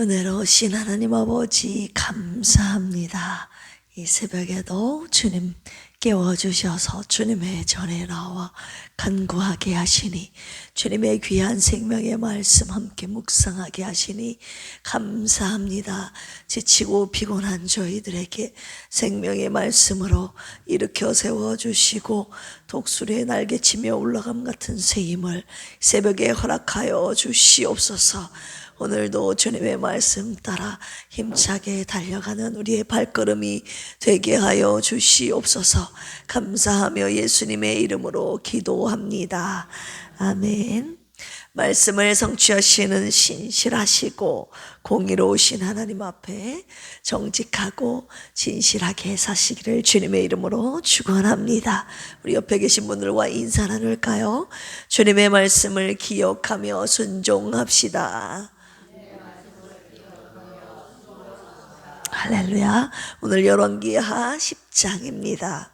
은혜로우신 하나님 아버지 감사합니다. 이 새벽에도 주님 깨워주셔서 주님의 전에 나와 간구하게 하시니, 주님의 귀한 생명의 말씀 함께 묵상하게 하시니 감사합니다. 지치고 피곤한 저희들에게 생명의 말씀으로 일으켜 세워주시고 독수리의 날개치며 올라감 같은 새 힘을 새벽에 허락하여 주시옵소서. 오늘도 주님의 말씀 따라 힘차게 달려가는 우리의 발걸음이 되게 하여 주시옵소서. 감사하며 예수님의 이름으로 기도합니다. 아멘. 말씀을 성취하시는 신실하시고 공의로우신 하나님 앞에 정직하고 진실하게 사시기를 주님의 이름으로 축원합니다. 우리 옆에 계신 분들과 인사 나눌까요? 주님의 말씀을 기억하며 순종합시다. 할렐루야. 오늘 열왕기하 10장입니다.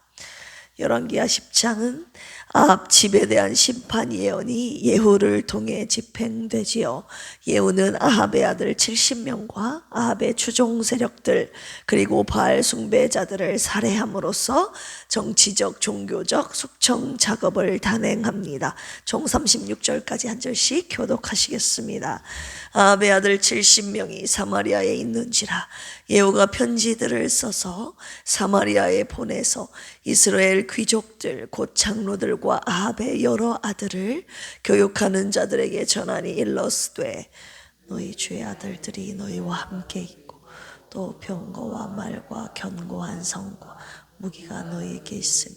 열왕기하 10장은 아합 집에 대한 심판 예언이 예후를 통해 집행되지요. 예후는 아합의 아들 70명과 아합의 추종 세력들 그리고 바알 숭배자들을 살해함으로써 정치적 종교적 숙청 작업을 단행합니다. 총 36절까지 한 절씩 교독하시겠습니다. 아합의 아들 70명이 사마리아에 있는지라 예후가 편지들을 써서 사마리아에 보내서 이스라엘 귀족들 곧 장로들과 아합의 여러 아들을 교육하는 자들에게 전하니 일러스되 너희 주의 아들들이 너희와 함께 있고 또 병거와 말과 견고한 성과 무기가 너희에게 있으니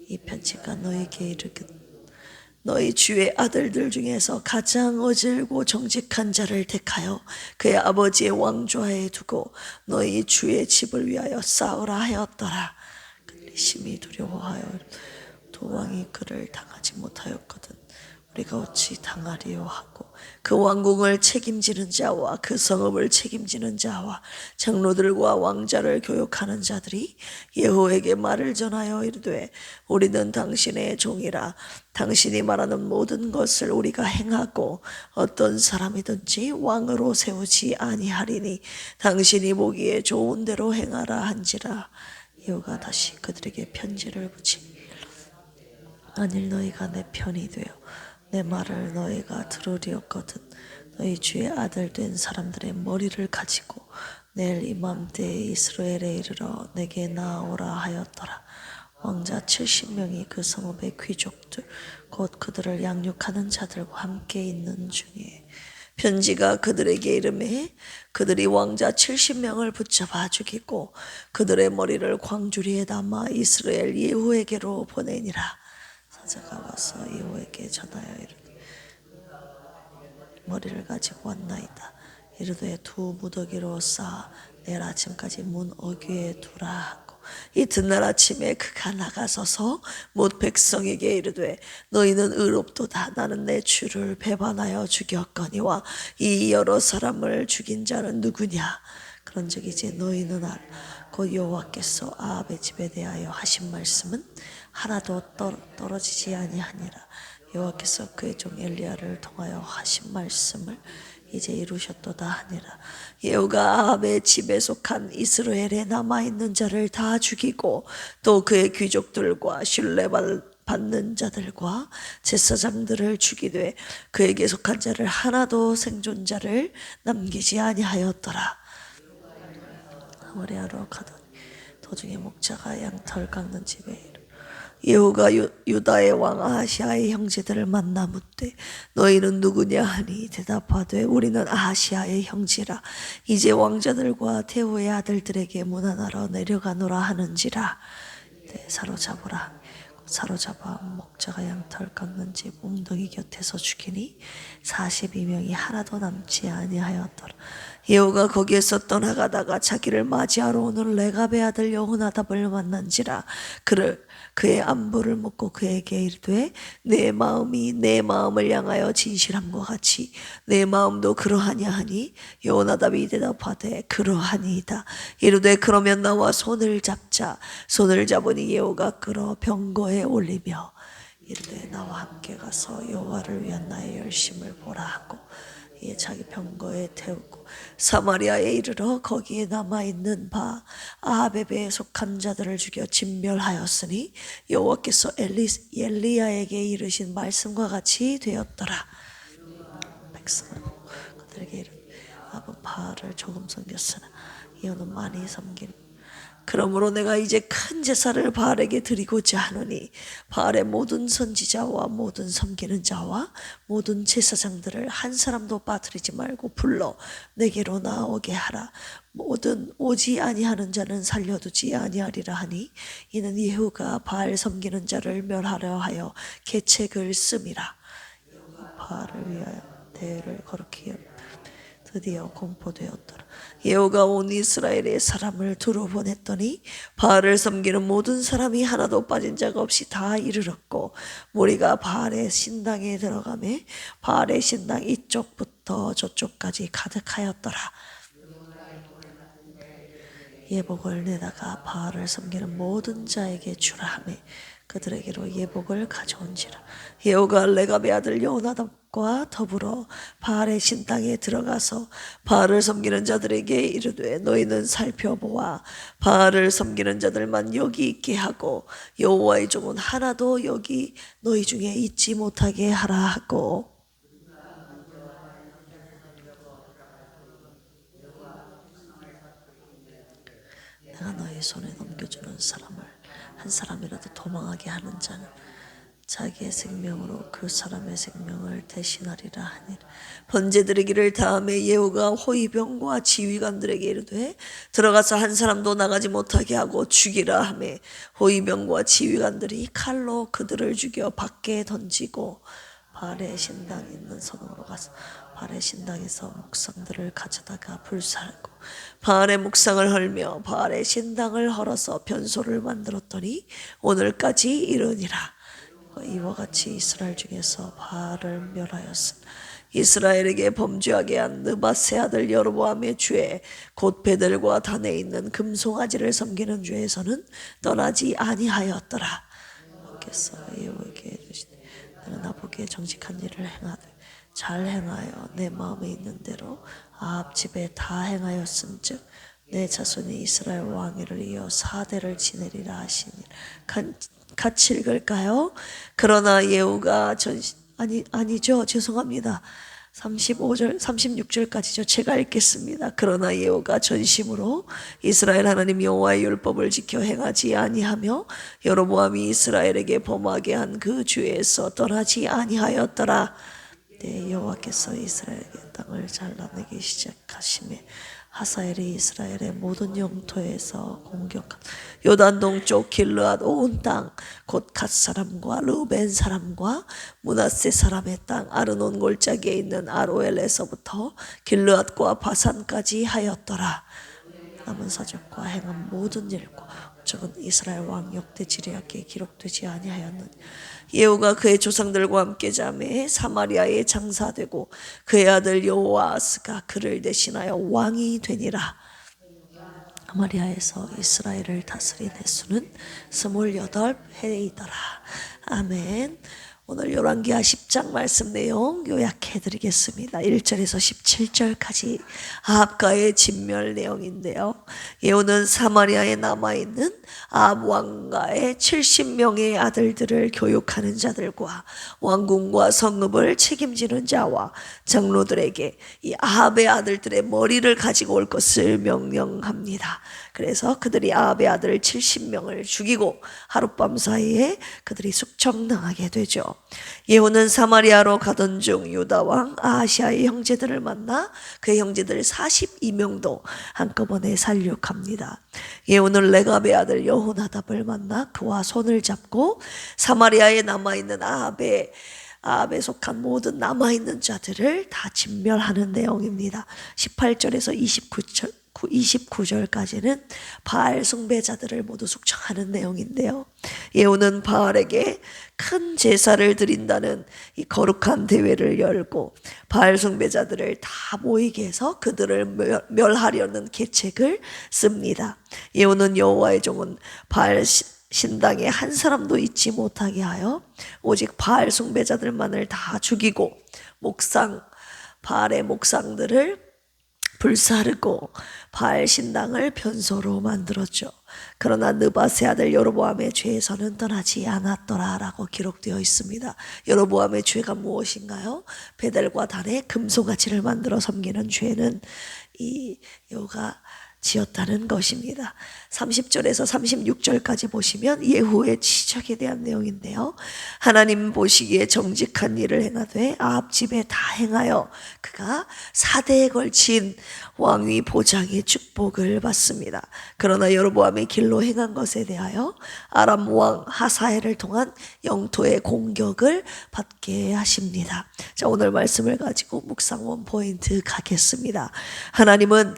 이 편지가 너희에게 이르기를 너희 주의 아들들 중에서 가장 어질고 정직한 자를 택하여 그의 아버지의 왕좌에 두고 너희 주의 집을 위하여 싸우라 하였더라. 그들이 심히 두려워하여 두 왕이 그를 당하지 못하였거든 우리가 어찌 당하리요 하고 그 왕궁을 책임지는 자와 그 성읍을 책임지는 자와 장로들과 왕자를 교육하는 자들이 예후에게 말을 전하여 이르되 우리는 당신의 종이라 당신이 말하는 모든 것을 우리가 행하고 어떤 사람이든지 왕으로 세우지 아니하리니 당신이 보기에 좋은 대로 행하라 한지라. 예후가 다시 그들에게 편지를 붙이니 만일 너희가 내 편이 되어 내 말을 너희가 들으려거든 너희 주의 아들 된 사람들의 머리를 가지고 내일 이맘때에 이스라엘에 이르러 내게 나아오라 하였더라. 왕자 70명이 그 성읍의 귀족들 곧 그들을 양육하는 자들과 함께 있는 중에 편지가 그들에게 이르매 그들이 왕자 70명을 붙잡아 죽이고 그들의 머리를 광주리에 담아 이스라엘 예후에게로 보내니라. 사자가 와서 예후에게 전하여 이르되 머리를 가지고 왔나이다. 이르되 두 무더기로 쌓아 내일 아침까지 문 어귀에 두라 하고 이튿날 아침에 그가 나가서서 못 백성에게 이르되 너희는 의롭도다. 나는 내 주를 배반하여 죽였거니와 이 여러 사람을 죽인 자는 누구냐. 그런즉 이제 너희는 알라. 곧 여호와께서 아합의 집에 대하여 하신 말씀은 하나도 떨어지지 아니하니라. 여호와께서 그의 종 엘리야를 통하여 하신 말씀을 이제 이루셨도다 하니라. 예후가 아합의 집에 속한 이스라엘에 남아있는 자를 다 죽이고 또 그의 귀족들과 신뢰받는 자들과 제사장들을 죽이되 그에게 속한 자를 하나도 생존자를 남기지 아니하였더라. 아모리아로 가더니 도중에 목자가 양털 깎는 집에 이르 예후가 유다의 왕 아하시아의 형제들을 만나 묻되 너희는 누구냐 하니 대답하되 우리는 아하시아의 형제라. 이제 왕자들과 태후의 아들들에게 문안하러 내려가노라 하는지라. 사로잡으라. 사로잡아 목자가 양털 깎는 집 웅덩이 곁에서 죽이니 42명이 하나도 남지 아니하였더라. 예후가 거기에서 떠나가다가 자기를 맞이하러 오는 레갑의 아들 여호나답을 만난지라. 그의 안부를 묻고 그에게 이르되 내 마음이 내 마음을 향하여 진실함과 같이 내 마음도 그러하냐 하니 여호나답이 대답하되 그러하니이다. 이르되 그러면 나와 손을 잡자. 손을 잡으니 예후가 끌어 병거에 올리며 이르되 나와 함께 가서 여호와를 위한 나의 열심을 보라 하고 이에 자기 병거에 태우고 사마리아에 이르러 거기에 남아있는 바 아합의 배에 속한 자들을 죽여 진멸하였으니 여호와께서 엘리야에게 이르신 말씀과 같이 되었더라. 백성은 그들에게 이르되 아합은 바알을 조금 섬겼으나 이어는 많이 섬긴. 그러므로 내가 이제 큰 제사를 바알에게 드리고자 하노니 바알의 모든 선지자와 모든 섬기는 자와 모든 제사장들을 한 사람도 빠뜨리지 말고 불러 내게로 나오게 하라. 모든 오지 아니하는 자는 살려두지 아니하리라 하니 이는 예후가 바알 섬기는 자를 멸하려 하여 계책을 씀이라. 예후가 바알을 위하여 대회를 거룩히 드디어 공포되었더라. 예후가 온 이스라엘의 사람을 두루 보냈더니 바알을 섬기는 모든 사람이 하나도 빠진 자가 없이 다 이르렀고 무리가 바알의 신당에 들어가매 바알의 신당 이쪽부터 저쪽까지 가득하였더라. 예복을 내다가 바알을 섬기는 모든 자에게 주라 하매 그들에게로 예복을 가져온지라. 예후가 레갑의 아들 여호나답과 더불어 바알의 신당에 들어가서 바알을 섬기는 자들에게 이르되 너희는 살펴보아 바알을 섬기는 자들만 여기 있게 하고 여호와의 종은 하나도 여기 너희 중에 있지 못하게 하라 하고 내가 너희 손에 넘겨주는 사람을 한 사람이라도 도망하게 하는 자는 자기의 생명으로 그 사람의 생명을 대신하리라 하니라. 번제드리기를 다음에 예후가 호위병과 지휘관들에게 이르되 들어가서 한 사람도 나가지 못하게 하고 죽이라 하매 호위병과 지휘관들이 칼로 그들을 죽여 밖에 던지고 바알의 신당 있는 성으로 가서 바알의 신당에서 묵상들을 가져다가 불살고 바알의 묵상을 헐며 바알의 신당을 헐어서 변소를 만들었더니 오늘까지 이르니라. 이와 같이 이스라엘 중에서 바알을 멸하였으나 이스라엘에게 범죄하게 한 느밧의 아들 여로보암의 죄 곧 베델과 단에 있는 금송아지를 섬기는 죄에서는 떠나지 아니하였더라. 여호와께서 예후에게 이르시되 너는 나보기에 정직한 일을 행하되 잘 행하여 내 마음에 있는 대로 아합 집에 다 행하였은즉 내 자손이 이스라엘 왕위를 이어 4대를 지내리라 하시니 같이 읽을까요? 그러나 예후가 아니죠. 죄송합니다. 35절, 36절까지죠. 제가 읽겠습니다. 그러나 예후가 전심으로 이스라엘 하나님 여호와의 율법을 지켜 행하지 아니하며 여로보암이 이스라엘에게 범하게 한 그 죄에서 떠나지 아니하였더라. 네, 여호와께서 이스라엘에게 땅을 잘라내기 시작하심에 하사엘이 이스라엘의 모든 영토에서 공격한 요단 동쪽 길르앗 온 땅 곧 갓 사람과 르벤 사람과 므낫세 사람의 땅 아르논 골짜기에 있는 아로엘에서부터 길르앗과 바산까지 하였더라. 남은 사적과 행한 모든 일과 적은 이스라엘 왕 역대 지리학기에 기록되지 아니하였느니 예후가 그의 조상들과 함께 자매 사마리아에 장사되고 그의 아들 여호아스가 그를 대신하여 왕이 되니라. 사마리아에서 이스라엘을 다스린 횟수는 28해이더라. 아멘. 오늘 열왕기하 10장 말씀 내용 요약해드리겠습니다. 1절에서 17절까지 아합과의 진멸 내용인데요. 예후는 사마리아에 남아있는 아합 왕가의 70명의 아들들을 교육하는 자들과 왕궁과 성읍을 책임지는 자와 장로들에게 이 아합의 아들들의 머리를 가지고 올 것을 명령합니다. 그래서 그들이 아합의 아들 70명을 죽이고 하룻밤 사이에 그들이 숙청당하게 되죠. 예후는 사마리아로 가던 중 유다 왕 아하시아의 형제들을 만나 그의 형제들 42명도 한꺼번에 살육합니다. 예후는 레갑의 아들 여호나답을 만나 그와 손을 잡고 사마리아에 남아있는 아합에 속한 모든 남아있는 자들을 다 진멸하는 내용입니다. 18절에서 29절까지는 바알 숭배자들을 모두 숙청하는 내용인데요. 예후는 바알에게 큰 제사를 드린다는 이 거룩한 대회를 열고 바알 숭배자들을 다 모이게 해서 그들을 멸하려는 계책을 씁니다. 예후는 여호와의 종은 바알 신당에 한 사람도 있지 못하게 하여 오직 바알 숭배자들만을 다 죽이고 바알의 목상들을 불사르고 바알 신당을 변소로 만들었죠. 그러나 느밧의 아들 여로보암의 죄에서는 떠나지 않았더라라고 기록되어 있습니다. 여로보암의 죄가 무엇인가요? 베델과 단에 금송아지를 만들어 섬기는 죄는 이 여호가 지었다는 것입니다. 30절에서 36절까지 보시면 예후의 지적에 대한 내용인데요. 하나님 보시기에 정직한 일을 행하되 아합 집에 다 행하여 그가 4대에 걸친 왕위 보장의 축복을 받습니다. 그러나 여로보암의 길로 행한 것에 대하여 아람 왕 하사엘을 통한 영토의 공격을 받게 하십니다. 자, 오늘 말씀을 가지고 묵상원 포인트 가겠습니다. 하나님은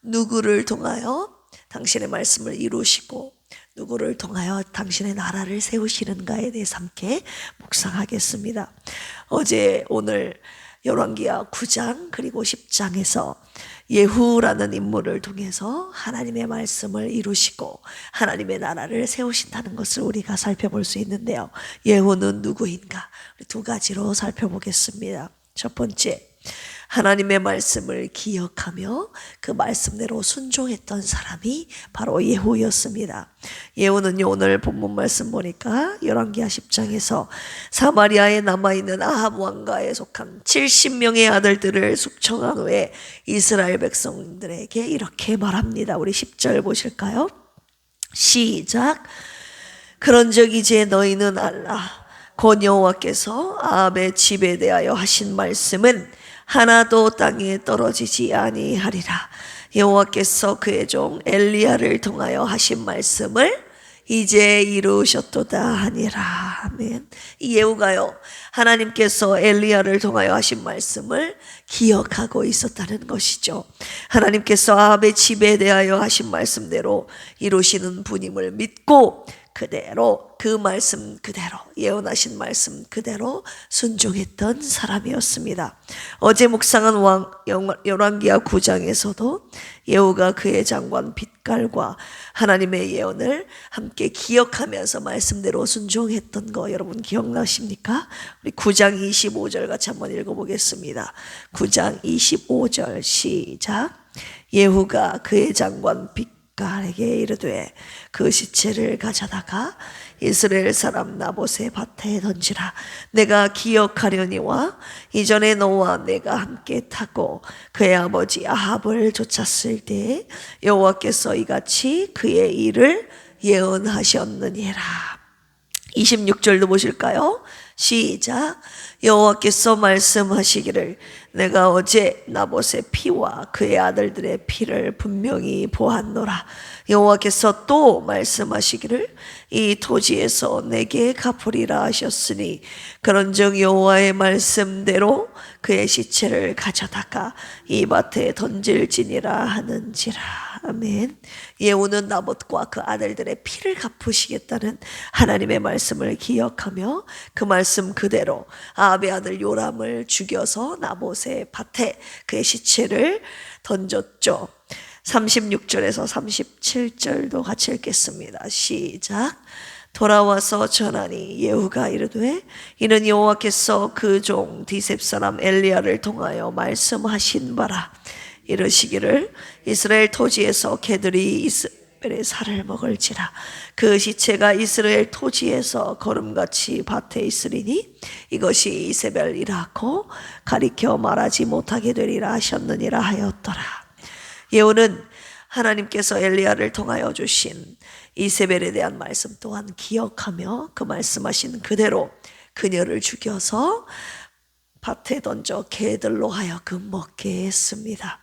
누구를 통하여 당신의 말씀을 이루시고 누구를 통하여 당신의 나라를 세우시는가에 대해서 함께 묵상하겠습니다. 오늘 열왕기하 9장 그리고 10장에서 예후라는 인물을 통해서 하나님의 말씀을 이루시고 하나님의 나라를 세우신다는 것을 우리가 살펴볼 수 있는데요. 예후는 누구인가? 두 가지로 살펴보겠습니다. 첫 번째, 하나님의 말씀을 기억하며 그 말씀대로 순종했던 사람이 바로 예후였습니다. 예후는요, 오늘 본문 말씀 보니까 열왕기하 10장에서 사마리아에 남아있는 아합 왕가에 속한 70명의 아들들을 숙청한 후에 이스라엘 백성들에게 이렇게 말합니다. 우리 10절 보실까요? 시작. 그런즉 이제 너희는 알라. 곧 여호와께서 아합의 집에 대하여 하신 말씀은 하나도 땅에 떨어지지 아니하리라. 여호와께서 그의 종 엘리야를 통하여 하신 말씀을 이제 이루셨도다 하니라. 아멘. 이 예후가요, 하나님께서 엘리야를 통하여 하신 말씀을 기억하고 있었다는 것이죠. 하나님께서 아합의 집에 대하여 하신 말씀대로 이루시는 분임을 믿고 그대로 그 말씀 그대로 예언하신 말씀 그대로 순종했던 사람이었습니다. 어제 묵상한 열왕기하 9장에서도 예후가 그의 장관 빗갈과 하나님의 예언을 함께 기억하면서 말씀대로 순종했던 거 여러분 기억나십니까? 우리 9장 25절 같이 한번 읽어보겠습니다. 9장 25절 시작. 예후가 그의 장관 빗갈에게 이르되 그 시체를 가져다가 이스라엘 사람 나봇의 밭에 던지라. 내가 기억하려니와 이전에 너와 내가 함께 타고 그의 아버지 아합을 쫓았을 때 여호와께서 이같이 그의 일을 예언하셨느니라. 26절도 보실까요? 시작. 여호와께서 말씀하시기를 내가 어제 나봇의 피와 그의 아들들의 피를 분명히 보았노라. 여호와께서 또 말씀하시기를 이 토지에서 내게 갚으리라 하셨으니 그런즉 여호와의 말씀대로 그의 시체를 가져다가 이 밭에 던질지니라 하는지라. 아멘. 예후는 나봇과 그 아들들의 피를 갚으시겠다는 하나님의 말씀을 기억하며 그 말씀 그대로 아합의 아들 요람을 죽여서 나봇의 밭에 그의 시체를 던졌죠. 36절에서 37절도 같이 읽겠습니다. 시작. 돌아와서 전하니 예후가 이르되 이는 여호와께서 그 종 디셉 사람 엘리야를 통하여 말씀하신 바라. 이르시기를 이스라엘 토지에서 개들이 이스라엘의 살을 먹을지라. 그 시체가 이스라엘 토지에서 거름같이 밭에 있으리니 이것이 이세벨이라고 가리켜 말하지 못하게 되리라 하셨느니라 하였더라. 예후는 하나님께서 엘리야를 통하여 주신 이세벨에 대한 말씀 또한 기억하며 그 말씀하신 그대로 그녀를 죽여서 밭에 던져 개들로 하여금 먹게 했습니다.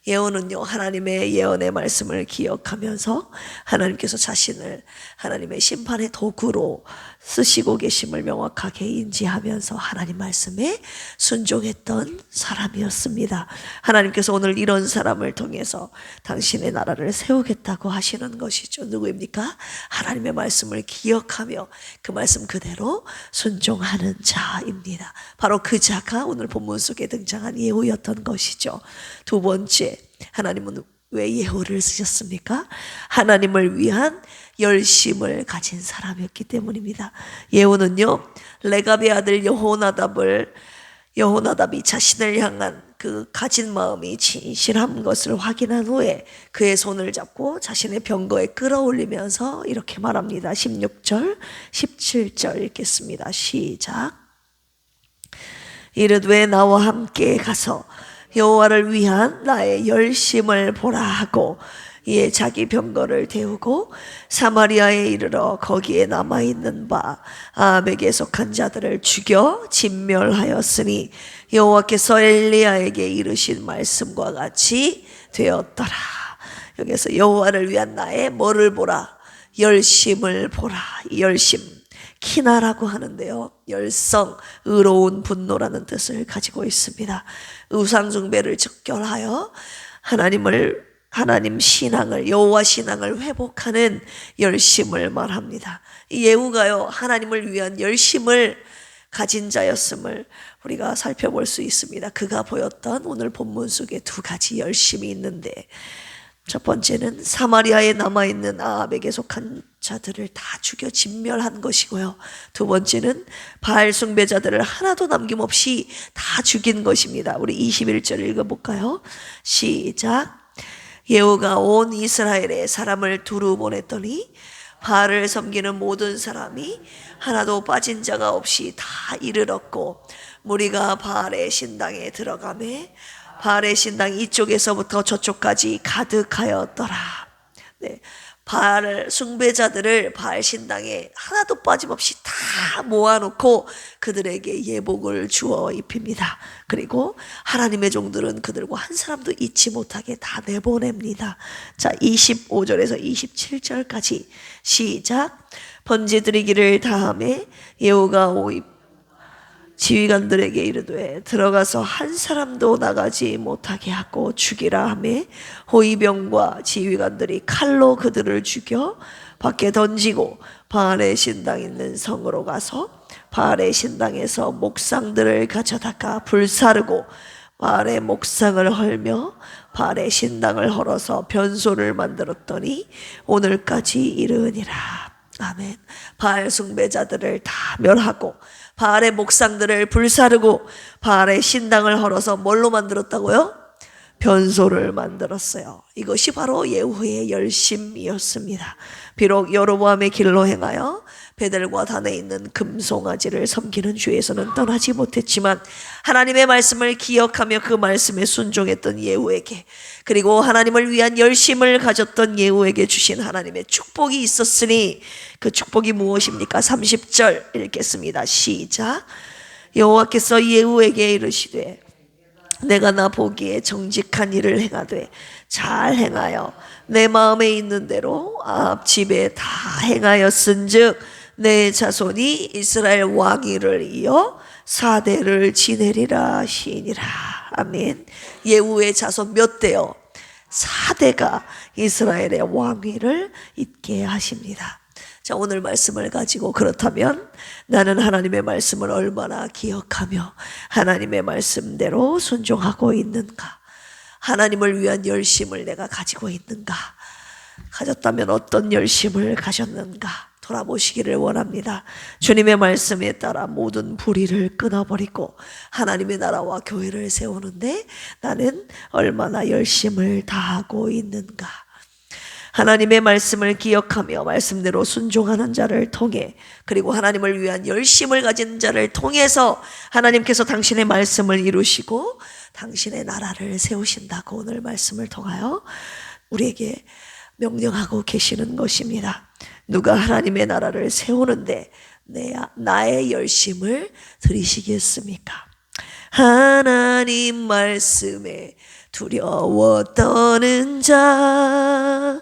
예후는요, 하나님의 예언의 말씀을 기억하면서 하나님께서 자신을 하나님의 심판의 도구로 쓰시고 계심을 명확하게 인지하면서 하나님 말씀에 순종했던 사람이었습니다. 하나님께서 오늘 이런 사람을 통해서 당신의 나라를 세우겠다고 하시는 것이죠. 누구입니까? 하나님의 말씀을 기억하며 그 말씀 그대로 순종하는 자입니다. 바로 그 자가 오늘 본문 속에 등장한 예후였던 것이죠. 두 번째, 하나님은 왜 예후를 쓰셨습니까? 하나님을 위한 열심을 가진 사람이었기 때문입니다. 예후는요, 레갑의 아들 여호나답이 자신을 향한 그 가진 마음이 진실한 것을 확인한 후에 그의 손을 잡고 자신의 병거에 끌어올리면서 이렇게 말합니다. 16절 17절 읽겠습니다. 시작. 이르되 나와 함께 가서 여호와를 위한 나의 열심을 보라 하고 이에 자기 병거를 데우고 사마리아에 이르러 거기에 남아있는 바 아합에게 속한 자들을 죽여 진멸하였으니 여호와께서 엘리야에게 이르신 말씀과 같이 되었더라. 여기서 여호와를 위한 나의 뭐를 보라? 열심을 보라. 열심, 키나라고 하는데요, 열성, 의로운 분노라는 뜻을 가지고 있습니다. 우상숭배를 적결하여 하나님 신앙을, 여호와 신앙을 회복하는 열심을 말합니다. 이 예후가요, 하나님을 위한 열심을 가진 자였음을 우리가 살펴볼 수 있습니다. 그가 보였던 오늘 본문 속에 두 가지 열심이 있는데, 첫 번째는 사마리아에 남아있는 아합에게 속한 자들을 다 죽여 진멸한 것이고요, 두 번째는 바알 숭배자들을 하나도 남김없이 다 죽인 것입니다. 우리 21절 읽어볼까요? 시작. 예후가 온 이스라엘에 사람을 두루 보냈더니 바알을 섬기는 모든 사람이 하나도 빠진 자가 없이 다 이르렀고 무리가 바알의 신당에 들어가매 바알의 신당 이쪽에서부터 저쪽까지 가득하였더라. 네, 바알 숭배자들을 바알 신당에 하나도 빠짐없이 다 모아놓고 그들에게 예복을 주어 입힙니다. 그리고 하나님의 종들은 그들과 한 사람도 잊지 못하게 다 내보냅니다. 자, 25절에서 27절까지 시작. 번제 드리기를 다하매 예후가 지휘관들에게 이르되 들어가서 한 사람도 나가지 못하게 하고 죽이라 하매 호위병과 지휘관들이 칼로 그들을 죽여 밖에 던지고 바알의 신당 있는 성으로 가서 바알의 신당에서 목상들을 가져다가 불사르고 바알의 목상을 헐며 바알의 신당을 헐어서 변소를 만들었더니 오늘까지 이르니라. 아멘. 바알 숭배자들을 다 멸하고 바알의 목상들을 불사르고 바알의 신당을 헐어서 뭘로 만들었다고요? 변소를 만들었어요. 이것이 바로 예후의 열심이었습니다. 비록 여로보암의 길로 행하여 베델과 단에 있는 금송아지를 섬기는 죄에서는 떠나지 못했지만 하나님의 말씀을 기억하며 그 말씀에 순종했던 예후에게, 그리고 하나님을 위한 열심을 가졌던 예후에게 주신 하나님의 축복이 있었으니 그 축복이 무엇입니까? 30절 읽겠습니다. 시작. 여호와께서 예후에게 이르시되 내가 나 보기에 정직한 일을 행하되 잘 행하여 내 마음에 있는 대로 아합 집에 다 행하였은즉 내 자손이 이스라엘 왕위를 이어 4대를 지내리라 하시니라. 아멘. 예후의 자손 몇 대요? 4대가 이스라엘의 왕위를 잇게 하십니다. 자, 오늘 말씀을 가지고 그렇다면 나는 하나님의 말씀을 얼마나 기억하며 하나님의 말씀대로 순종하고 있는가? 하나님을 위한 열심을 내가 가지고 있는가? 가졌다면 어떤 열심을 가졌는가? 돌아보시기를 원합니다. 주님의 말씀에 따라 모든 불의를 끊어버리고 하나님의 나라와 교회를 세우는데 나는 얼마나 열심을 다하고 있는가? 하나님의 말씀을 기억하며 말씀대로 순종하는 자를 통해, 그리고 하나님을 위한 열심을 가진 자를 통해서 하나님께서 당신의 말씀을 이루시고 당신의 나라를 세우신다고 오늘 말씀을 통하여 우리에게 명령하고 계시는 것입니다. 누가 하나님의 나라를 세우는데 나의 열심을 들이시겠습니까? 하나님 말씀에 두려워 떠는 자,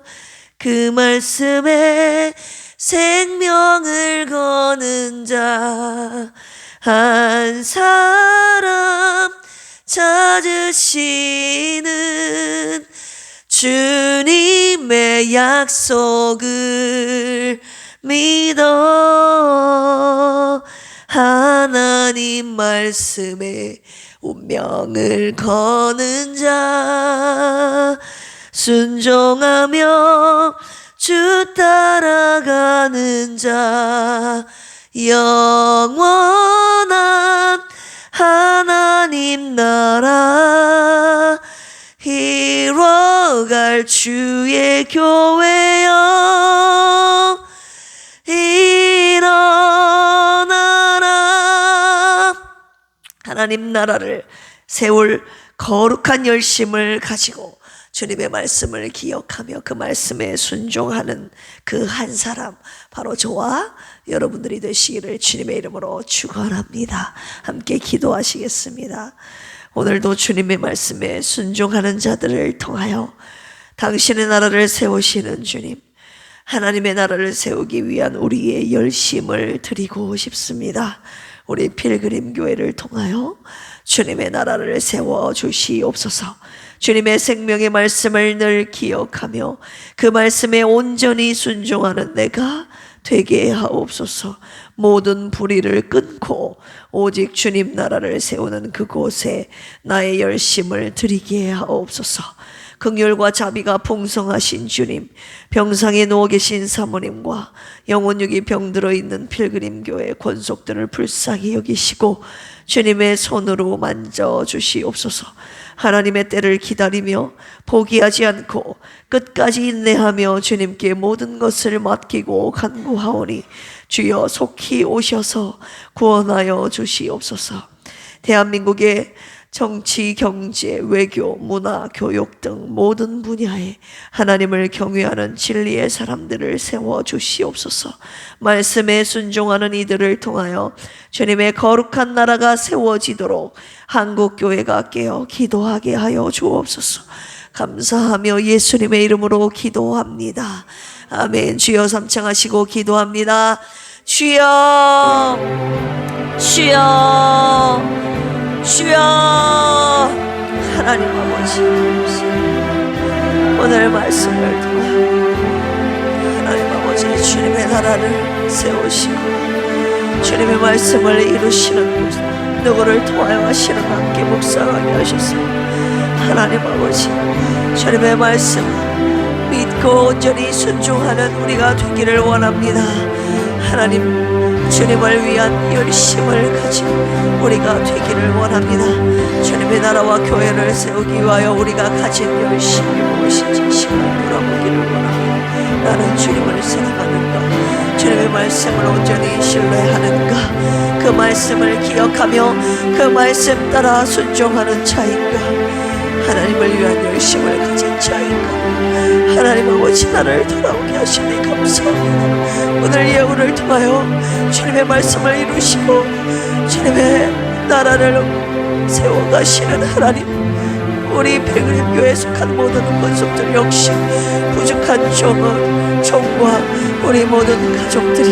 그 말씀에 생명을 거는 자, 한 사람 찾으시는 주님의 약속을 믿어 하나님 말씀에 운명을 거는 자, 순종하며 주 따라가는 자, 영원한 하나님 나라 이뤄갈 주의 교회여 일어나라. 하나님 나라를 세울 거룩한 열심을 가지고 주님의 말씀을 기억하며 그 말씀에 순종하는 그 한 사람, 바로 저와 여러분들이 되시기를 주님의 이름으로 축원합니다. 함께 기도하시겠습니다. 오늘도 주님의 말씀에 순종하는 자들을 통하여 당신의 나라를 세우시는 주님, 하나님의 나라를 세우기 위한 우리의 열심을 드리고 싶습니다. 우리 필그림 교회를 통하여 주님의 나라를 세워 주시옵소서. 주님의 생명의 말씀을 늘 기억하며 그 말씀에 온전히 순종하는 내가 되게 하옵소서. 모든 불의를 끊고 오직 주님 나라를 세우는 그곳에 나의 열심을 드리게 하옵소서. 긍휼과 자비가 풍성하신 주님, 병상에 누워 계신 사모님과 영혼육이 병들어 있는 필그림 교회 권속들을 불쌍히 여기시고 주님의 손으로 만져 주시옵소서. 하나님의 때를 기다리며 포기하지 않고 끝까지 인내하며 주님께 모든 것을 맡기고 간구하오니 주여 속히 오셔서 구원하여 주시옵소서. 대한민국의 정치, 경제, 외교, 문화, 교육 등 모든 분야에 하나님을 경외하는 진리의 사람들을 세워주시옵소서. 말씀에 순종하는 이들을 통하여 주님의 거룩한 나라가 세워지도록 한국교회가 깨어 기도하게 하여 주옵소서. 감사하며 예수님의 이름으로 기도합니다. 아멘. 주여 삼창하시고 기도합니다. 주여, 주여, 주여. 하나님 아버지, 오늘 말씀을 통하여 하나님 아버지 주님의 나라를 세우시고 주님의 말씀을 이루시는 누구를 통하여 하시는 함께 묵상하게 하셨습니다. 하나님 아버지, 주님의 말씀 믿고 온전히 순종하는 우리가 되기를 원합니다. 하나님, 주님을 위한 열심을 가진 우리가 되기를 원합니다. 주님의 나라와 교회를 세우기 위하여 우리가 가진 열심이 무엇인지 시간을 돌아보기를 원합니다. 나는 주님을 사랑하는가? 주님의 말씀을 온전히 신뢰하는가? 그 말씀을 기억하며 그 말씀 따라 순종하는 자인가? 하나님을 위한 열심을 가진 자인가? 하나님 아버지, 나를 돌아오게 하시니 감사합니다. 오늘 예우를 통하여 주님의 말씀을 이루시고 주님의 나라를 세워가시는 하나님, 우리 필그림 교회에 속한 모든 권속들 역시 부족한 종과 우리 모든 가족들이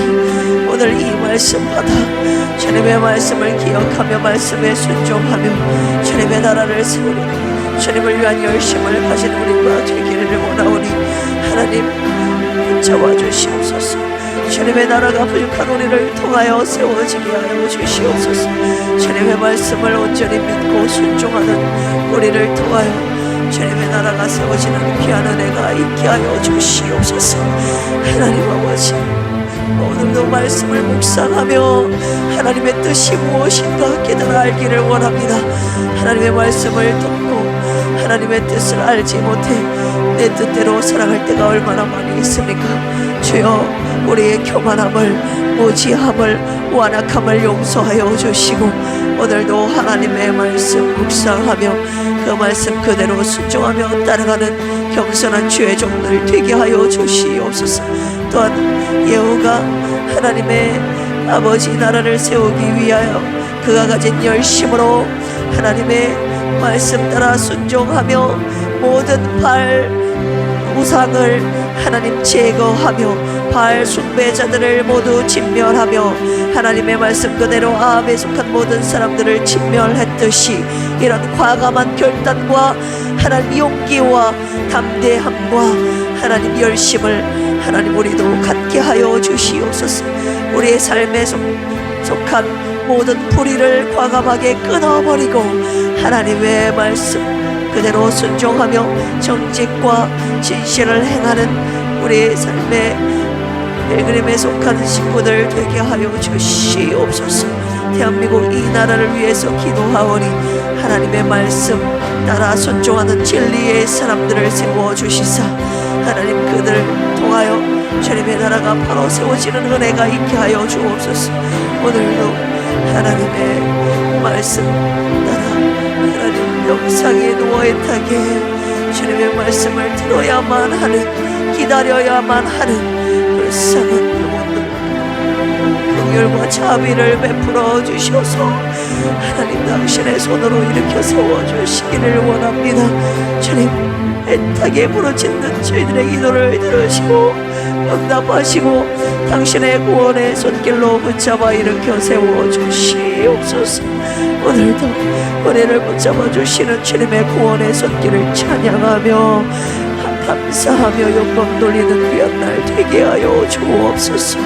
오늘 이 말씀 받아 주님의 말씀을 기억하며 말씀에 순종하며 주님의 나라를 세우는 주님을 위한 열심을 가진 우리가 되기를 원하오니 하나님 붙잡아 주시옵소서. 주님의 나라가 부족한 우리를 통하여 세워지게 하여 주시옵소서. 주님의 말씀을 온전히 믿고 순종하는 우리를 통하여 주님의 나라가 세워지는 귀한 은혜가 있게 하여 주시옵소서. 하나님 아버지, 오늘도 말씀을 묵상하며 하나님의 뜻이 무엇인가 깨달아 알기를 원합니다. 하나님의 말씀을 듣고 하나님의 뜻을 알지 못해 내 뜻대로 살아갈 때가 얼마나 많이 있습니까? 주여, 우리의 교만함을, 무지함을, 완악함을 용서하여 주시고 오늘도 하나님의 말씀 묵상하며 그 말씀 그대로 순종하며 따라가는 겸손한 주의 종들 되게 하여 주시옵소서. 또한 예후가 하나님의 아버지 나라를 세우기 위하여 그가 가진 열심으로 하나님의 말씀 따라 순종하며 모든 바알 우상을 하나님 제거하며 바알 숭배자들을 모두 진멸하며 하나님의 말씀 그대로 아합에 속한 모든 사람들을 진멸했듯이 이런 과감한 결단과 하나님 용기와 담대함과 하나님 열심을 하나님 우리도 갖게 하여 주시옵소서. 우리의 삶에 속한 모든 불의를 과감하게 끊어버리고 하나님의 말씀 그대로 순종하며 정직과 진실을 행하는 우리의 삶의 필그림에 속한 식구들 되게 하여 주시옵소서. 대한민국 이 나라를 위해서 기도하오니 하나님의 말씀 따라 순종하는 진리의 사람들을 세워주시사 하나님 그들을 통하여 주님의 나라가 바로 세워지는 은혜가 있게 하여 주옵소서. 오늘도 하나님의 말씀 따라 하나님 영상에 누워 있다게 해 주님의 말씀을 들어야만 하는, 기다려야만 하는 불쌍한 긍휼과 자비를 베풀어 주셔서 하나님 당신의 손으로 일으켜 세워주시기를 원합니다. 주님, 애타게 부르짖는 저희들의 기도를 들으시고 응답하시고 당신의 구원의 손길로 붙잡아 일으켜 세워주시옵소서. 오늘도 은혜를 붙잡아 주시는 주님의 구원의 손길을 찬양하며 감사하며 영광 돌리는 귀한 날 되게 하여 주옵소서.